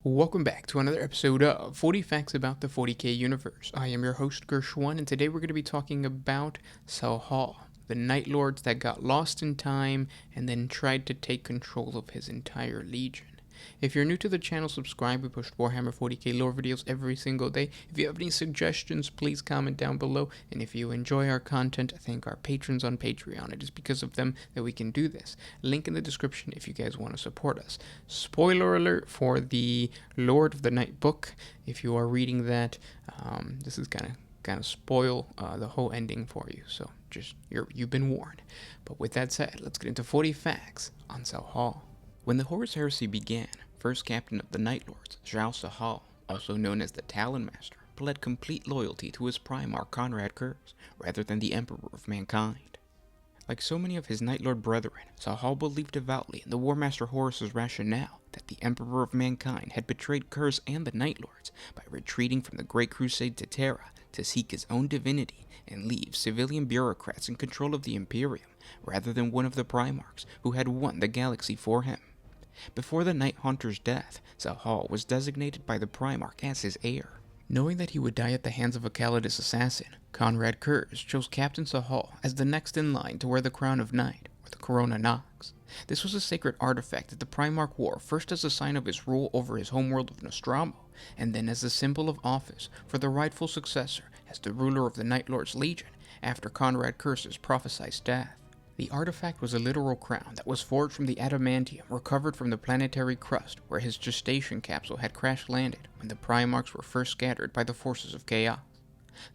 Welcome back to another episode of 40 Facts About the 40K Universe. I am your host, Gershwan, and today we're going to be talking about Zso Sahaal, the Night Lords that got lost in time and then tried to take control of his entire legion. If you're new to the channel, subscribe. We post Warhammer 40K lore videos every single day. If you have any suggestions, please comment down below. And if you enjoy our content, thank our patrons on Patreon. It is because of them that we can do this. Link in the description if you guys want to support us. Spoiler alert for the Lord of the Night book. If you are reading that, this is kind of spoil the whole ending for you. So just you've been warned. But with that said, let's get into 40 facts on Zso Sahaal. When the Horus Heresy began, first captain of the Night Lords, Zso Sahaal, also known as the Talon Master, pled complete loyalty to his Primarch Konrad Curze, rather than the Emperor of Mankind. Like so many of his Night Lord brethren, Sahaal believed devoutly in the War Master Horus's rationale that the Emperor of Mankind had betrayed Curze and the Night Lords by retreating from the Great Crusade to Terra to seek his own divinity and leave civilian bureaucrats in control of the Imperium, rather than one of the Primarchs who had won the galaxy for him. Before the Night Haunter's death, Sahaal was designated by the Primarch as his heir. Knowing that he would die at the hands of a Calidus assassin, Konrad Curze chose Captain Sahaal as the next in line to wear the crown of Knight, or the Corona Nox. This was a sacred artifact that the Primarch wore first as a sign of his rule over his homeworld of Nostromo, and then as a symbol of office for the rightful successor as the ruler of the Night Lord's Legion after Konrad Curze's prophesied death. The artifact was a literal crown that was forged from the adamantium recovered from the planetary crust where his gestation capsule had crash-landed when the Primarchs were first scattered by the forces of chaos.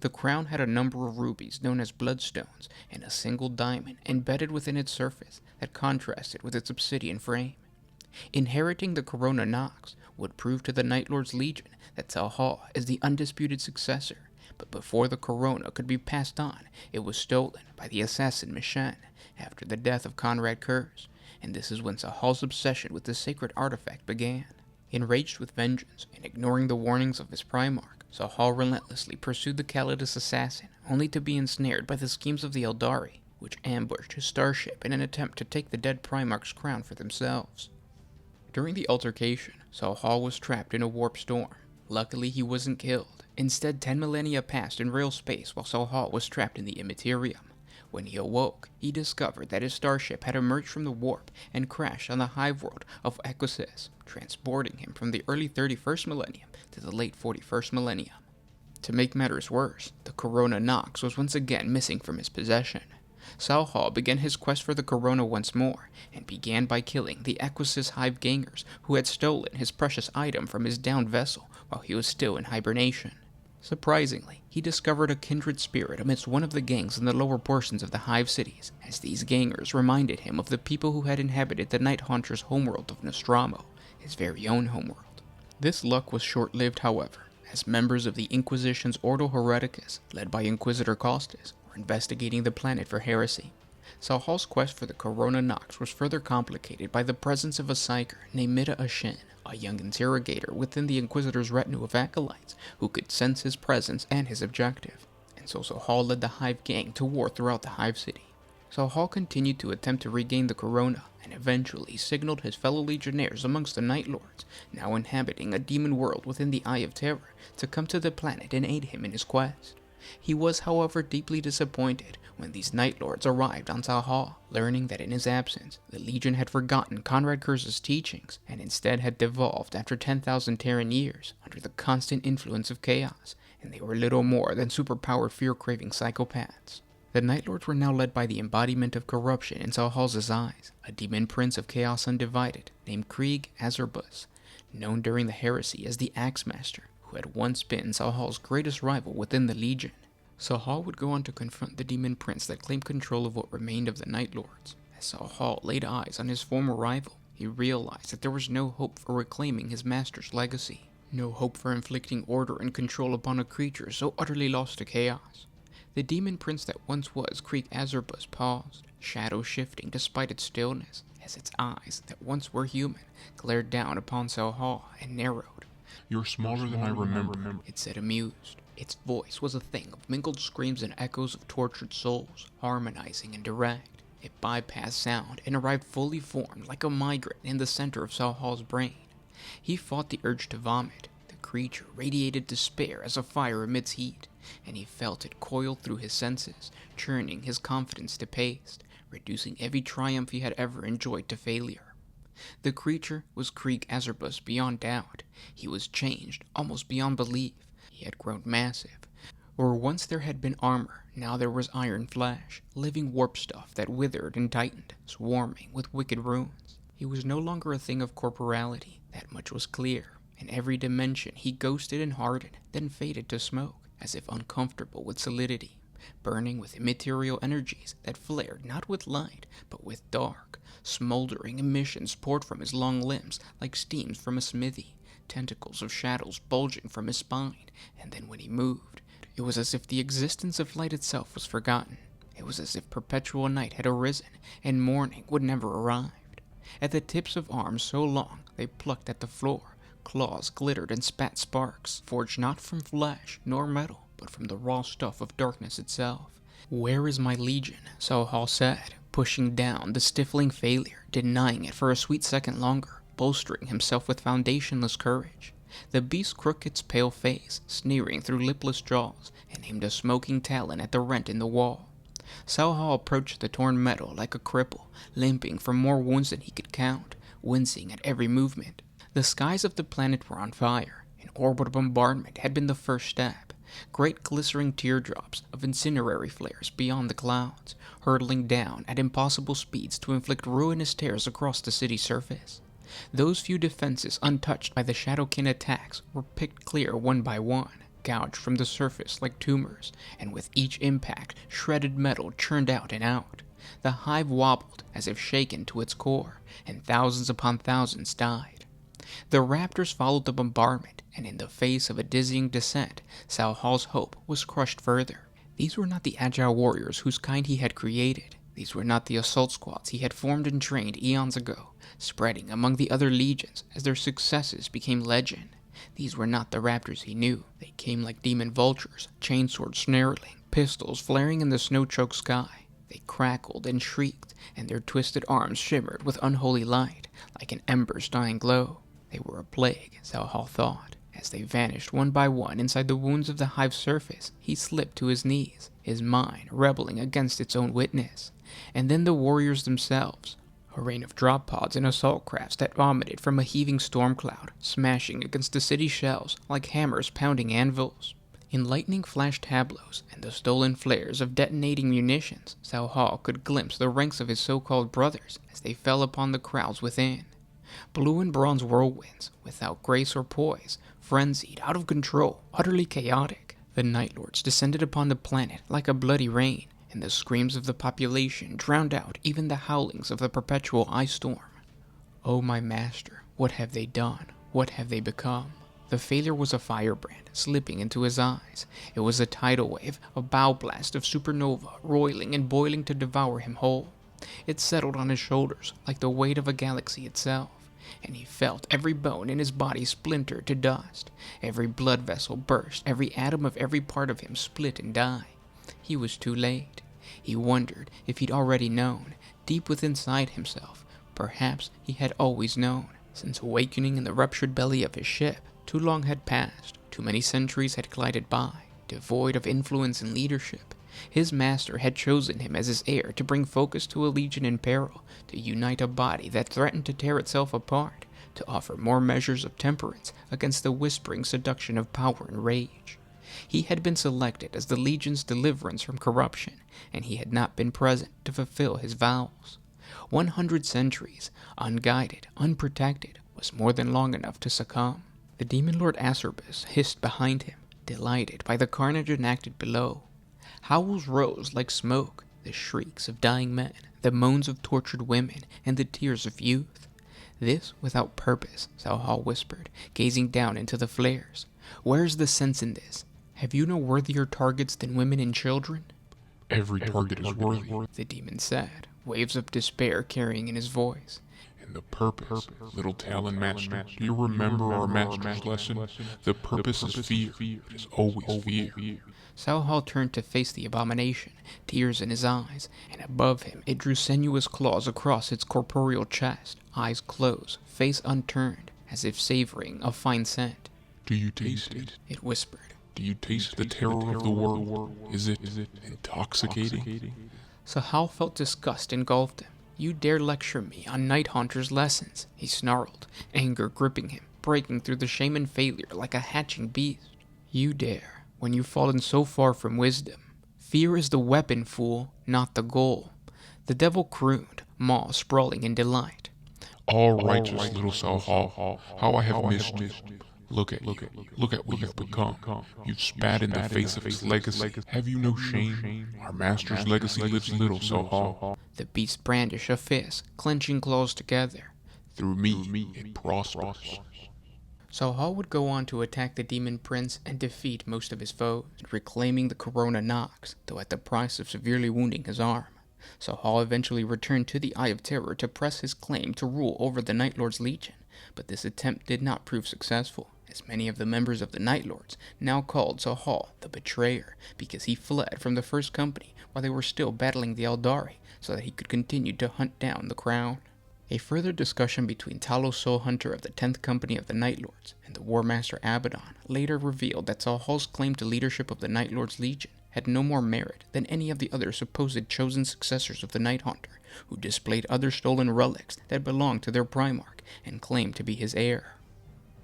The crown had a number of rubies known as bloodstones and a single diamond embedded within its surface that contrasted with its obsidian frame. Inheriting the Corona Nox would prove to the Night Lord's Legion that Sahaal is the undisputed successor, but before the Corona could be passed on, it was stolen by the assassin Mishan after the death of Konrad Curze, and this is when Sahaal's obsession with this sacred artifact began. Enraged with vengeance and ignoring the warnings of his Primarch, Sahaal relentlessly pursued the Calidus assassin, only to be ensnared by the schemes of the Eldari, which ambushed his starship in an attempt to take the dead Primarch's crown for themselves. During the altercation, Sahaal was trapped in a warp storm. Luckily, he wasn't killed. Instead, 10 millennia passed in real space while Sahaal was trapped in the Immaterium. When he awoke, he discovered that his starship had emerged from the warp and crashed on the hive world of Equus, transporting him from the early 31st millennium to the late 41st millennium. To make matters worse, the Corona Nox was once again missing from his possession. Sahaal began his quest for the Corona once more, and began by killing the Equus hive gangers who had stolen his precious item from his downed vessel while he was still in hibernation. Surprisingly, he discovered a kindred spirit amidst one of the gangs in the lower portions of the Hive cities, as these gangers reminded him of the people who had inhabited the Night Haunter's homeworld of Nostromo, his very own homeworld. This luck was short-lived, however, as members of the Inquisition's Ordo Hereticus, led by Inquisitor Costas, were investigating the planet for heresy. Sahaal's quest for the Corona Nox was further complicated by the presence of a psyker named Mida Ashen, a young interrogator within the Inquisitor's retinue of acolytes who could sense his presence and his objective, and so Sahaal led the Hive gang to war throughout the Hive City. Sahaal continued to attempt to regain the Corona, and eventually signaled his fellow legionnaires amongst the Night Lords, now inhabiting a demon world within the Eye of Terror, to come to the planet and aid him in his quest. He was, however, deeply disappointed when these Night Lords arrived on Sahaal, learning that in his absence, the Legion had forgotten Konrad Curze's teachings, and instead had devolved after 10,000 Terran years under the constant influence of chaos, and they were little more than superpowered fear-craving psychopaths. The Night Lords were now led by the embodiment of corruption in Sahaal's eyes, a demon prince of chaos undivided, named Krieg Azerbus, known during the heresy as the Axemaster, who had once been Sahaal's greatest rival within the Legion. Sahaal would go on to confront the demon prince that claimed control of what remained of the Night Lords. As Sahaal laid eyes on his former rival, he realized that there was no hope for reclaiming his master's legacy, no hope for inflicting order and control upon a creature so utterly lost to chaos. The demon prince that once was Krieg Azerbus paused, shadow shifting despite its stillness, as its eyes that once were human glared down upon Sahaal and narrowed. "You're smaller than I remember," it said amused. Its voice was a thing of mingled screams and echoes of tortured souls, harmonizing and direct. It bypassed sound and arrived fully formed like a migrant in the center of Sahaal's brain. He fought the urge to vomit. The creature radiated despair as a fire emits heat, and he felt it coil through his senses, churning his confidence to paste, reducing every triumph he had ever enjoyed to failure. The creature was Krieg Azerbus beyond doubt. He was changed, almost beyond belief. He had grown massive. Where once there had been armor, now there was iron flesh, living warp stuff that withered and tightened, swarming with wicked runes. He was no longer a thing of corporality, that much was clear. In every dimension he ghosted and hardened, then faded to smoke, as if uncomfortable with solidity, burning with immaterial energies that flared not with light, but with dark, smoldering emissions poured from his long limbs like steams from a smithy, tentacles of shadows bulging from his spine, and then when he moved, it was as if the existence of light itself was forgotten. It was as if perpetual night had arisen, and morning would never arrive. At the tips of arms so long they plucked at the floor, claws glittered and spat sparks, forged not from flesh nor metal, but from the raw stuff of darkness itself. "Where is my legion?" Zso Sahaal said, pushing down the stifling failure, denying it for a sweet second longer, bolstering himself with foundationless courage. The beast crooked its pale face, sneering through lipless jaws, and aimed a smoking talon at the rent in the wall. Zso Sahaal approached the torn metal like a cripple, limping from more wounds than he could count, wincing at every movement. The skies of the planet were on fire. An orbital bombardment had been the first step. Great glittering teardrops of incendiary flares beyond the clouds, hurtling down at impossible speeds to inflict ruinous tears across the city's surface. Those few defenses untouched by the Shadowkin attacks were picked clear one by one, gouged from the surface like tumors, and with each impact, shredded metal churned out and out. The hive wobbled as if shaken to its core, and thousands upon thousands died. The raptors followed the bombardment, and in the face of a dizzying descent, Zso Sahaal's hope was crushed further. These were not the agile warriors whose kind he had created. These were not the assault squads he had formed and trained eons ago, spreading among the other legions as their successes became legend. These were not the raptors he knew. They came like demon vultures, chainswords snarling, pistols flaring in the snow-choked sky. They crackled and shrieked, and their twisted arms shimmered with unholy light, like an ember's dying glow. They were a plague, Zso Sahaal thought. As they vanished one by one inside the wounds of the hive's surface, he slipped to his knees, his mind rebelling against its own witness. And then the warriors themselves, a rain of drop pods and assault crafts that vomited from a heaving storm cloud, smashing against the city shells like hammers pounding anvils. In lightning flash tableaus and the stolen flares of detonating munitions, Zso Sahaal could glimpse the ranks of his so-called brothers as they fell upon the crowds within. Blue and bronze whirlwinds, without grace or poise, frenzied, out of control, utterly chaotic. The Night Lords descended upon the planet like a bloody rain, and the screams of the population drowned out even the howlings of the perpetual ice storm. "Oh, my master, what have they done? What have they become?" The failure was a firebrand slipping into his eyes. It was a tidal wave, a bow blast of supernova, roiling and boiling to devour him whole. It settled on his shoulders like the weight of a galaxy itself, and he felt every bone in his body splinter to dust, every blood vessel burst, every atom of every part of him split and die. He was too late. He wondered if he'd already known, deep within inside himself. Perhaps he had always known. Since awakening in the ruptured belly of his ship, too long had passed, too many centuries had glided by, devoid of influence and leadership. His master had chosen him as his heir to bring focus to a legion in peril, to unite a body that threatened to tear itself apart, to offer more measures of temperance against the whispering seduction of power and rage. He had been selected as the legion's deliverance from corruption, and he had not been present to fulfill his vows. 100 centuries, unguided, unprotected, was more than long enough to succumb. The demon lord Azerbus hissed behind him, delighted by the carnage enacted below. Howls rose like smoke, the shrieks of dying men, the moans of tortured women, and the tears of youth. "This without purpose," Zso Sahaal whispered, gazing down into the flares. "Where's the sense in this? Have you no worthier targets than women and children?" Every target is worthy. The demon said, waves of despair carrying in his voice. And the purpose, little Talon Master, do you remember our master's lesson? The purpose is fear. It is always fear. Zso Sahaal turned to face the abomination, tears in his eyes, and above him it drew sinuous claws across its corporeal chest, eyes closed, face unturned. as if savoring a fine scent. Do you taste it? It whispered. Do you taste the terror of the world? Is it intoxicating? Sahal felt disgust engulfed him. You dare lecture me on Night Hunter's lessons, he snarled, anger gripping him, breaking through the shame and failure like a hatching beast. You dare, when you've fallen so far from wisdom. Fear is the weapon, fool, not the goal. The devil crooned, maw sprawling in delight. All righteous little Sahaal, how I have missed you. Look at what you've become. You've spat in the face of his legacy. Have you no shame? Our master's legacy lives little, Sahaal. The beast brandished a fist, clenching claws together. Through me, it prospers. Sahaal would go on to attack the Demon Prince and defeat most of his foes, reclaiming the Corona Nox, though at the price of severely wounding his arm. Sahaal eventually returned to the Eye of Terror to press his claim to rule over the Night Lord's Legion, but this attempt did not prove successful, as many of the members of the Night Lords now called Sahaal the Betrayer, because he fled from the First Company while they were still battling the Eldari, so that he could continue to hunt down the crown. A further discussion between Talos Soul Hunter of the 10th Company of the Night Lords and the War Master Abaddon later revealed that Sahaal's claim to leadership of the Night Lord's Legion had no more merit than any of the other supposed chosen successors of the Night Hunter, who displayed other stolen relics that belonged to their Primarch and claimed to be his heir.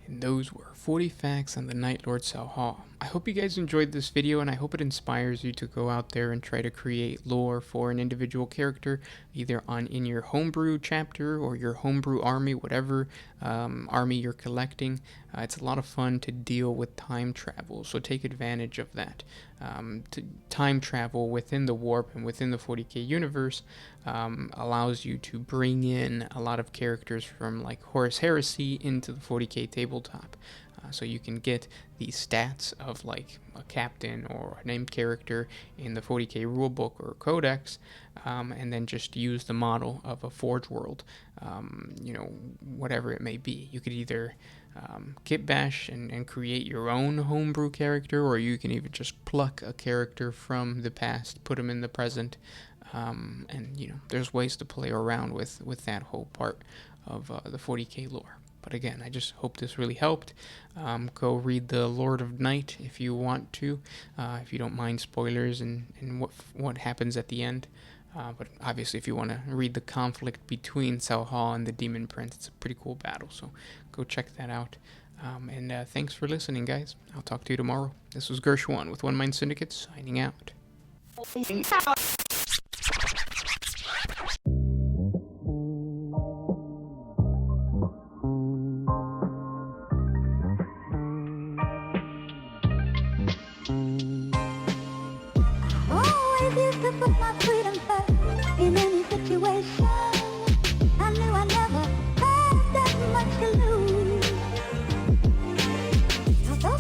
And those were 40 facts on the Night Lord Sahaal. I hope you guys enjoyed this video, and I hope it inspires you to go out there and try to create lore for an individual character, either in your homebrew chapter or your homebrew army, whatever army you're collecting. It's a lot of fun to deal with time travel, so take advantage of that. Time travel within the warp and within the 40k universe allows you to bring in a lot of characters from like Horus Heresy into the 40k tabletop. So you can get the stats of like a captain or a named character in the 40k rulebook or codex, and then just use the model of a Forge World, whatever it may be. You could either kit bash and create your own homebrew character, or you can even just pluck a character from the past, put them in the present, and there's ways to play around with that whole part of the 40k lore. But again, I just hope this really helped. Go read the Lord of Night if you want to, if you don't mind spoilers and what happens at the end. But obviously, if you want to read the conflict between Sahaal and the Demon Prince, it's a pretty cool battle. So go check that out. And thanks for listening, guys. I'll talk to you tomorrow. This was Gershwan with One Mind Syndicate signing out. Always used to put my freedom first in any situation.